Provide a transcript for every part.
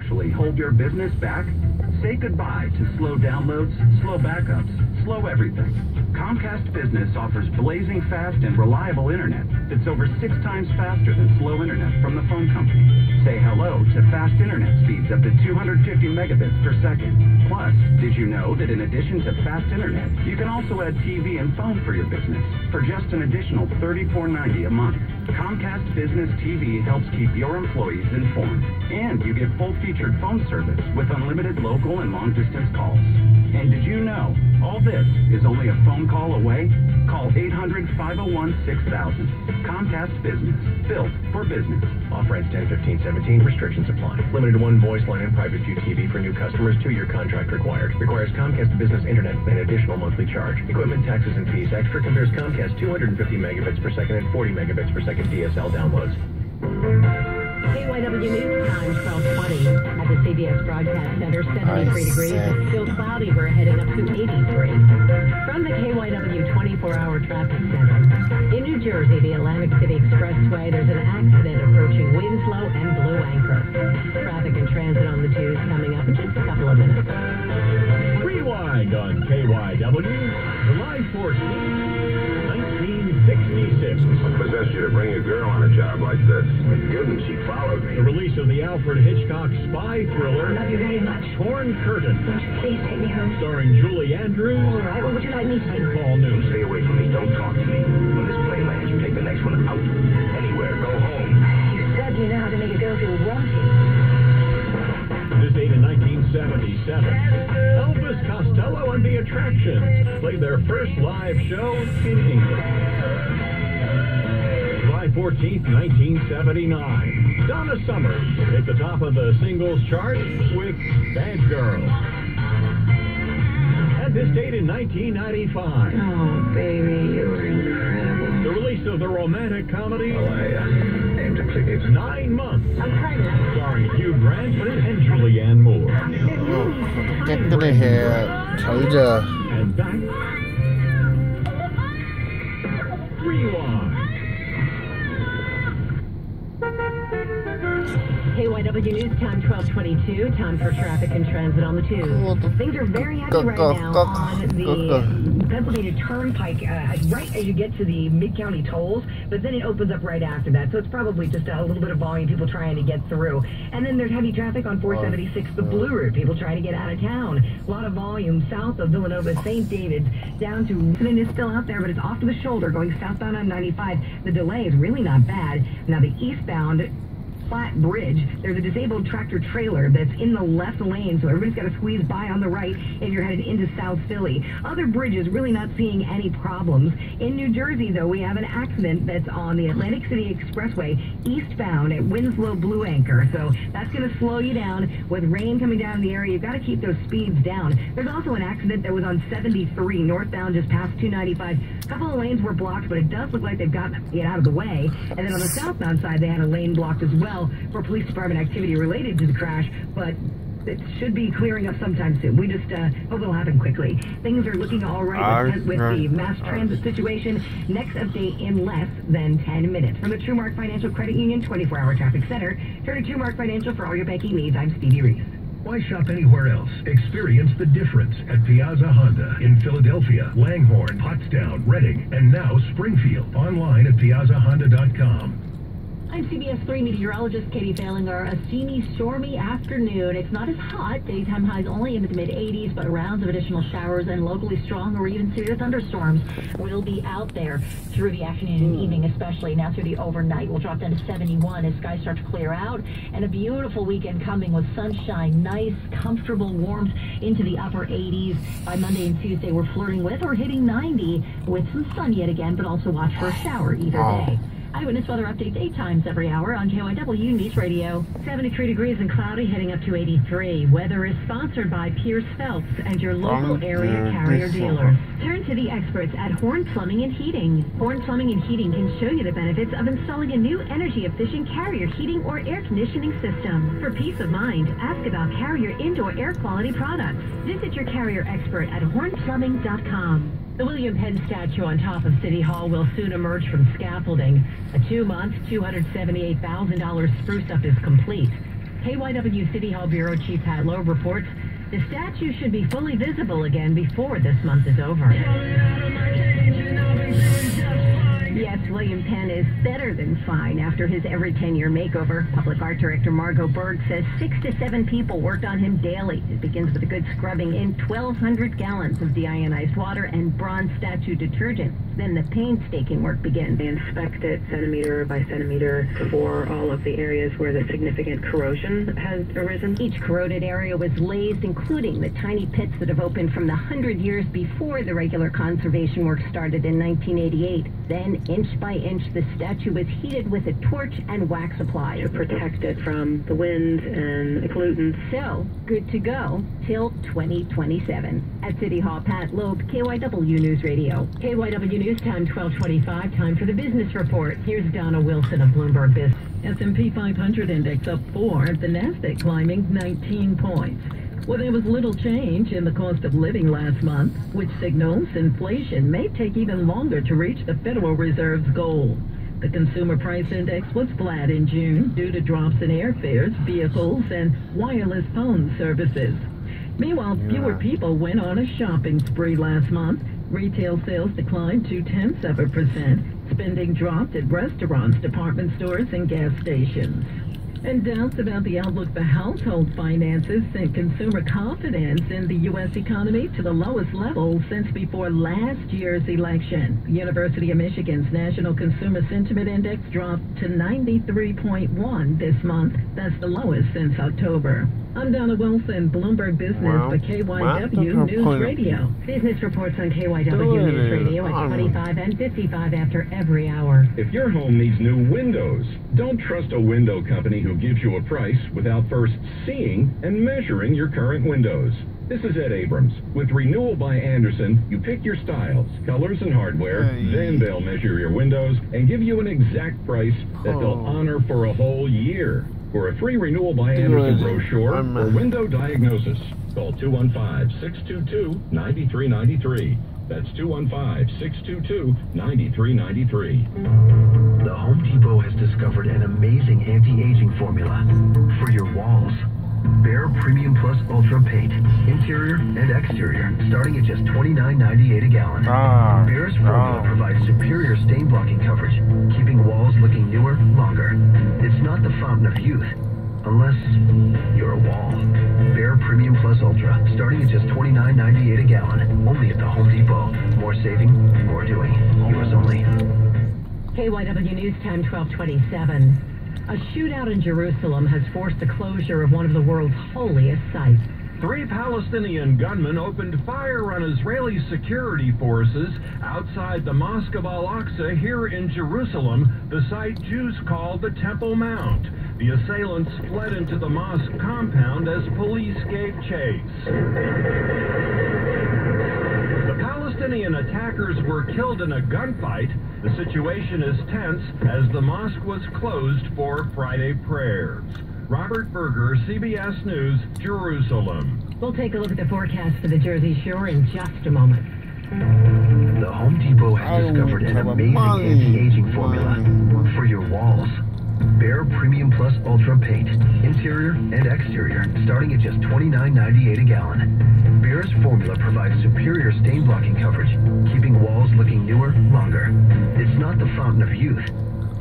actually hold your business back? Say goodbye to slow downloads, slow backups, slow everything. Comcast Business offers blazing fast and reliable internet that's over 6 times faster than slow internet from the phone company. Say hello to fast internet speeds up to 250 megabits per second. Plus, did you know that in addition to fast internet, you can also add TV and phone for your business for just an additional $34.90 a month? Comcast Business TV helps keep your employees informed, and you get full-featured phone service with unlimited local and long-distance calls. And did you know all this is only a phone call away? Call 800-501-6000. Comcast Business, built for business. Offer ends 10/15/17. Restrictions apply. Limited 1 voice line and private view TV for new customers. 2-year contract required. Requires Comcast Business Internet and additional monthly charge. Equipment, taxes, and fees extra. Compares Comcast 250 megabits per second and 40 megabits per second DSL downloads. KYW News Time, 12:20 at the CBS Broadcast Center, 73 degrees. It's still cloudy. We're heading up to 83. From the KYW 24-hour traffic center. In New Jersey, the Atlantic City Expressway, there's an accident approaching Winslow and Blue Anchor. Traffic and transit on the 2s coming up in just a couple of minutes. Rewind on KYW, July 14th, 1966. What possessed you to bring a girl on a job like this? Goodness, she followed me. The release of the Alfred Hitchcock spy thriller, Love you very much. Torn Curtain, Won't you please take me home? starring Julie Andrews All right, what would you like me to do? and Paul Newman. Stay away from me. Don't talk to me. When this plane lands, you take the next one out. Anywhere. Go home. You certainly know how to make a girl feel wanted. This date in 1977, Elvis Costello and the Attractions played their first live show in England. July 14th, 1979, Donna Summer hit the top of the singles chart with Bad Girl. At this date in 1995, Oh, baby, you're incredible. the release of the romantic comedy, Well, I aim to click it. 9 Months, I'm pregnant. starring Hugh Grant and Julianne Moore. Cách cái này thì thử giờ And back. Rewind. KYW News Time, 12:22. Time for traffic and transit on the 2. Things are very heavy right now on the Pennsylvania Turnpike, right as you get to the Mid-County tolls, but then it opens up right after that. So it's probably just a little bit of volume, people trying to get through. And then there's heavy traffic on 476, the Blue Route, people trying to get out of town. A lot of volume south of Villanova, St. David's, down to, and it's still out there, but it's off to the shoulder going southbound on 95. The delay is really not bad. Now the eastbound flat bridge, there's a disabled tractor trailer that's in the left lane, so everybody's got to squeeze by on the right if you're headed into South Philly. Other bridges, really not seeing any problems. In New Jersey, though, we have an accident that's on the Atlantic City Expressway eastbound at Winslow Blue Anchor, so that's going to slow you down. With rain coming down in the area, you've got to keep those speeds down. There's also an accident that was on 73 northbound just past 295. A couple of lanes were blocked, but it does look like they've gotten it out of the way. And then on the southbound side, they had a lane blocked as well for police department activity related to the crash, but it should be clearing up sometime soon. We just hope it'll happen quickly. Things are looking all right with the mass transit situation. Next update in less than 10 minutes. From the TrueMark Financial Credit Union 24-hour traffic center, turn to TrueMark Financial for all your banking needs. I'm Stevie Reese. Why shop anywhere else? Experience the difference at Piazza Honda in Philadelphia, Langhorne, Pottstown, Reading, and now Springfield. Online at piazzahonda.com. I'm CBS 3 meteorologist Katie Falinger. A steamy, stormy afternoon. It's not as hot. Daytime highs only in the mid-80s, but rounds of additional showers and locally strong or even severe thunderstorms will be out there through the afternoon and evening, especially. Now through the overnight, we'll drop down to 71 as skies start to clear out. And a beautiful weekend coming with sunshine, nice, comfortable warmth into the upper 80s. By Monday and Tuesday, we're flirting with or hitting 90 with some sun yet again, but also watch for a shower either day. Eyewitness weather updates 8 times every hour on KYW News Radio. 73 degrees and cloudy, heading up to 83. Weather is sponsored by Pierce Phelps and your local area carrier dealer. Turn to the experts at Horn Plumbing and Heating. Horn Plumbing and Heating can show you the benefits of installing a new energy-efficient Carrier heating or air conditioning system. For peace of mind, ask about Carrier indoor air quality products. Visit your Carrier expert at hornplumbing.com. The William Penn statue on top of City Hall will soon emerge from scaffolding. A 2-month, $278,000 spruce-up is complete. KYW City Hall Bureau Chief Pat Loeb reports the statue should be fully visible again before this month is over. Yes, William Penn is better than fine after his every 10-year makeover. Public Art Director Margot Berg says 6 to 7 people worked on him daily. It begins with a good scrubbing in 1,200 gallons of deionized water and bronze statue detergent. Then the painstaking work begins. They inspect it centimeter by centimeter for all of the areas where the significant corrosion has arisen. Each corroded area was lased, including the tiny pits that have opened from the 100 years before the regular conservation work started in 1988. Then, inch by inch, the statue was heated with a torch and wax applied to protect it from the wind and pollutants. So, good to go till 2027. At City Hall, Pat Loeb, KYW News Radio. KYW News Time 12:25. Time for the business report. Here's Donna Wilson of Bloomberg Business. S&P 500 index up 4. The Nasdaq climbing 19 points. Well, there was little change in the cost of living last month, which signals inflation may take even longer to reach the Federal Reserve's goal. The Consumer Price Index was flat in June due to drops in airfares, vehicles, and wireless phone services. Meanwhile, fewer people went on a shopping spree last month. Retail sales declined 0.2%. Spending dropped at restaurants, department stores, and gas stations. And doubts about the outlook for household finances sent consumer confidence in the U.S. economy to the lowest level since before last year's election. The University of Michigan's National Consumer Sentiment Index dropped to 93.1 this month. That's the lowest since October. I'm Donna Wilson, Bloomberg Business for KYW News Radio. Business reports on KYW News Radio at 25 and 55 after every hour. If your home needs new windows, don't trust a window company who gives you a price without first seeing and measuring your current windows. This is Ed Abrams. With Renewal by Andersen, you pick your styles, colors, and hardware, then they'll measure your windows and give you an exact price that they'll honor for a whole year. For a free Renewal by Andersen brochure or window diagnosis, call 215-622-9393. That's 215-622-9393. The Home Depot has discovered an amazing anti-aging formula for your walls. Behr Premium Plus Ultra Paint, interior and exterior, starting at just $29.98 a gallon. Behr's formula provides superior stain blocking coverage, keeping walls looking newer longer. It's not the fountain of youth, unless you're a wall. Behr Premium Plus Ultra, starting at just $29.98 a gallon, only at the Home Depot. More saving, more doing. U.S. only. KYW News Time 12:27. A shootout in Jerusalem has forced the closure of one of the world's holiest sites. 3 Palestinian gunmen opened fire on Israeli security forces outside the Mosque of Al-Aqsa here in Jerusalem, the site Jews call the Temple Mount. The assailants fled into the mosque compound as police gave chase. The Palestinian attackers were killed in a gunfight. The situation is tense as the mosque was closed for Friday prayers. Robert Berger, CBS News, Jerusalem. We'll take a look at the forecast for the Jersey Shore in just a moment. The Home Depot has discovered an amazing anti-aging formula for your walls. Behr Premium Plus Ultra Paint, interior and exterior, starting at just $29.98 a gallon. Behr's formula provides superior stain blocking coverage, keeping walls looking newer longer. It's not the fountain of youth,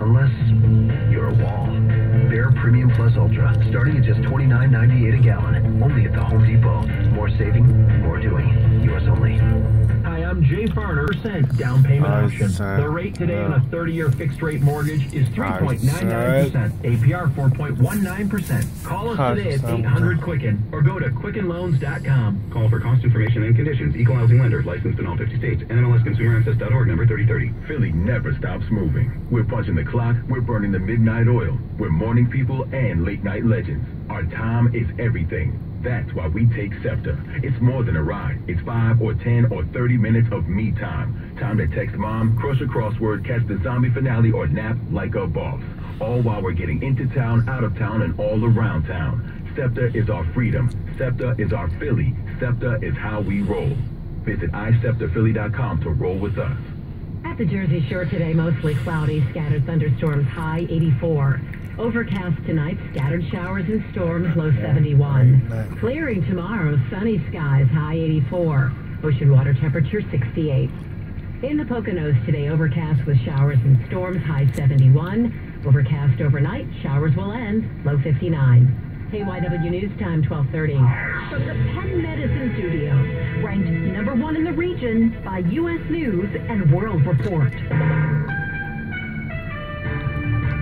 unless you're a wall. Behr Premium Plus Ultra, starting at just $29.98 a gallon, only at the Home Depot. More saving, more doing. U.S. only. Hi, I'm Jay Farner. Down payment option. The rate today on a 30-year fixed-rate mortgage is 3.99%. APR 4.19%. Call us today at 800-QUICKEN or go to QuickenLoans.com. Call for cost information and conditions. Equal housing lender. Licensed in all 50 states. NMLSConsumerAccess.org, number 3030. Philly never stops moving. We're punching the clock. We're burning the midnight oil. We're morning people and late-night legends. Our time is everything. That's why we take SEPTA. It's more than a ride. It's 5 or 10 or 30 minutes of me time. Time to text mom, crush a crossword, catch the zombie finale, or nap like a boss. All while we're getting into town, out of town, and all around town. SEPTA is our freedom. SEPTA is our Philly. SEPTA is how we roll. Visit iSEPTAPhilly.com to roll with us. At the Jersey Shore today, mostly cloudy, scattered thunderstorms, high 84. Overcast tonight, scattered showers and storms, low 71. Clearing tomorrow, sunny skies, high 84. Ocean water temperature 68. In the Poconos today, overcast with showers and storms, high 71. Overcast overnight, showers will end, low 59. KYW News Time, 12:30. From the Penn Medicine Studio, ranked #1 in the region by U.S. News and World Report.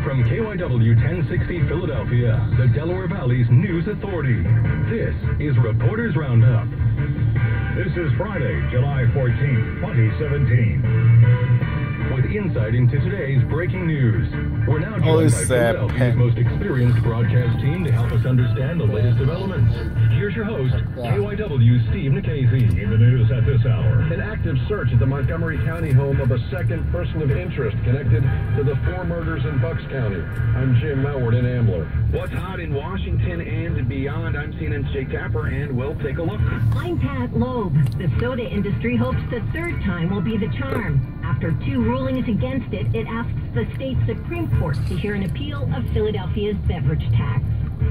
From KYW 1060 Philadelphia, the Delaware Valley's news authority, this is Reporters Roundup. This is Friday, July 14th, 2017. With insight into today's breaking news, we're now joined by Philadelphia's most experienced broadcast team to help us understand the latest developments. Here's your host, KYW Steve Nikhazy. In the news at this hour, an active search at the Montgomery County home of a second person of interest connected to the 4 murders in Bucks County. I'm Jim Melward in Ambler. What's hot in Washington and beyond? I'm CNN's Jake Tapper, and we'll take a look. I'm Pat Loeb. The soda industry hopes the third time will be the charm. After 2 rulings against it, it asks the state Supreme Court to hear an appeal of Philadelphia's beverage tax.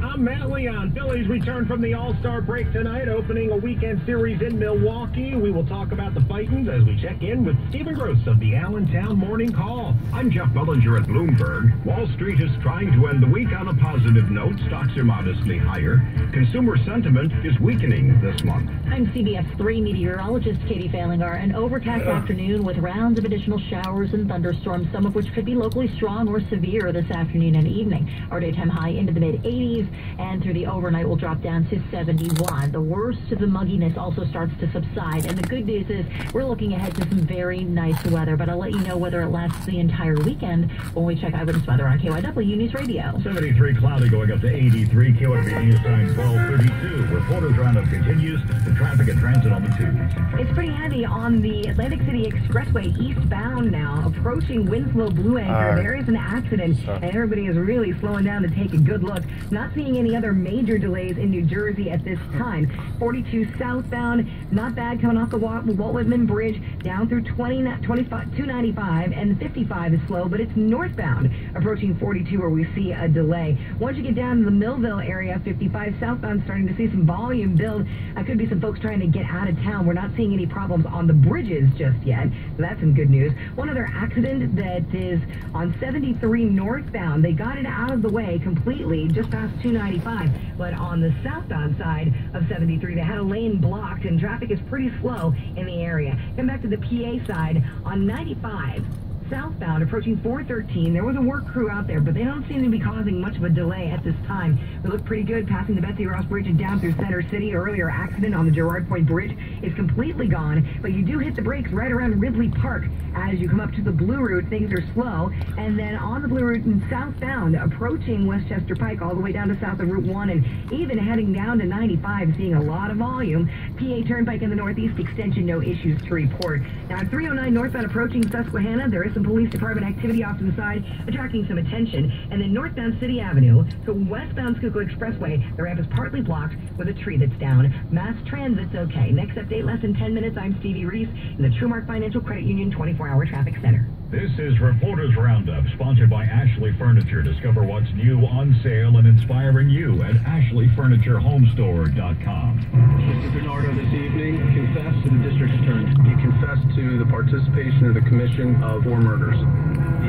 I'm Matt Leon. Phillies return from the All-Star break tonight, opening a weekend series in Milwaukee. We will talk about the Titans as we check in with Stephen Gross of the Allentown Morning Call. I'm Jeff Bellinger at Bloomberg. Wall Street is trying to end the week on a positive note. Stocks are modestly higher. Consumer sentiment is weakening this month. I'm CBS 3 meteorologist Katie Falinger. An overcast afternoon with rounds of additional showers and thunderstorms, some of which could be locally strong or severe this afternoon and evening. Our daytime high into the mid-80s. And through the overnight will drop down to 71. The worst of the mugginess also starts to subside. And the good news is we're looking ahead to some very nice weather. But I'll let you know whether it lasts the entire weekend when we check eyewitness weather on KYW News Radio. 73 cloudy going up to 83. KYW News Time 12:32. Reporters Roundup continues. The traffic and transit on the tubes. It's pretty heavy on the Atlantic City Expressway eastbound now, approaching Winslow Blue Anchor. There is an accident, and everybody is really slowing down to take a good look. Not seeing any other major delays in New Jersey at this time. 42 southbound, not bad coming off the Walt Whitman Bridge down through 295, and 55 is slow, but it's northbound approaching 42 where we see a delay. Once you get down to the Millville area, 55 southbound starting to see some volume build. Could be some folks trying to get out of town. We're not seeing any problems on the bridges just yet, so that's some good news. One other accident that is on 73 northbound. They got it out of the way completely just past 295, but on the southbound side of 73, they had a lane blocked, and traffic is pretty slow in the area. Come back to the PA side on 95. Southbound, approaching 413. There was a work crew out there, but they don't seem to be causing much of a delay at this time. We look pretty good passing the Betsy Ross Bridge and down through Center City. Earlier accident on the Girard Point Bridge is completely gone, but you do hit the brakes right around Ridley Park. As you come up to the Blue Route, things are slow. And then on the Blue Route and southbound, approaching Westchester Pike all the way down to south of Route 1 and even heading down to 95, seeing a lot of volume. PA Turnpike in the Northeast extension, no issues to report. Now at 309 northbound approaching Susquehanna, there is some police department activity off to the side, attracting some attention. And then northbound City Avenue to westbound Schuylkill Expressway, the ramp is partly blocked with a tree that's down. Mass transit's okay. Next update, less than 10 minutes. I'm Stevie Reese in the Trumark Financial Credit Union 24-hour traffic center. This is Reporters Roundup, sponsored by Ashley Furniture. Discover what's new, on sale, and inspiring you at AshleyFurnitureHomestore.com. Mr. Bernardo this evening confessed to the district attorney. He confessed to the participation of the commission of 4 murders.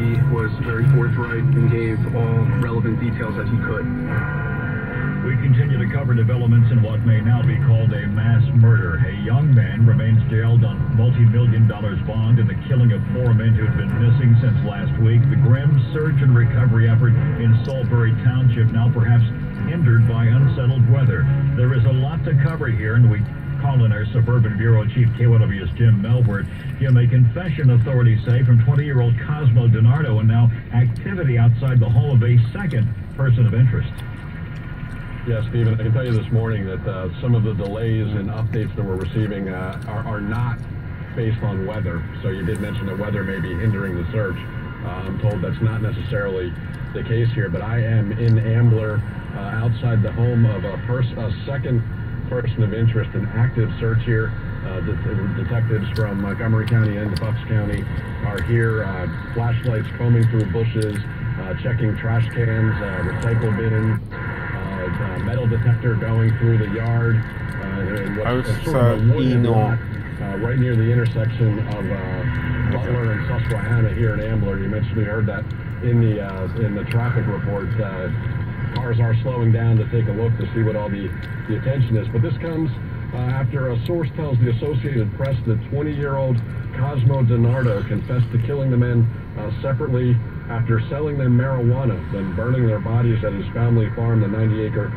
He was very forthright and gave all relevant details that he could. We continue to cover developments in what may now be called a mass murder. A young man remains jailed on multi-million-dollar bond in the killing of 4 men who had been missing since last week. The grim search and recovery effort in Salisbury Township now perhaps hindered by unsettled weather. There is a lot to cover here, and we call in our Suburban Bureau Chief KYW's Jim Melward. Jim, a confession, authorities say, from 20-year-old Cosmo DiNardo, and now activity outside the home of a second person of interest. Yeah, Stephen, I can tell you this morning that some of the delays and updates that we're receiving are not based on weather. So you did mention that weather may be hindering the search. I'm told that's not necessarily the case here, but I am in Ambler outside the home of a second person of interest, an active search here. Detectives from Montgomery County and Bucks County are here, flashlights combing through bushes, checking trash cans, recycle bins, metal detector going through the yard. What's sort of a wooded lot right near the intersection of Butler and Susquehanna here in Ambler. You mentioned you heard that in the traffic report. Cars are slowing down to take a look to see what all the attention is. But this comes after a source tells the Associated Press that 20-year-old Cosmo DiNardo confessed to killing the men separately after selling them marijuana, then burning their bodies at his family farm, the 90-acre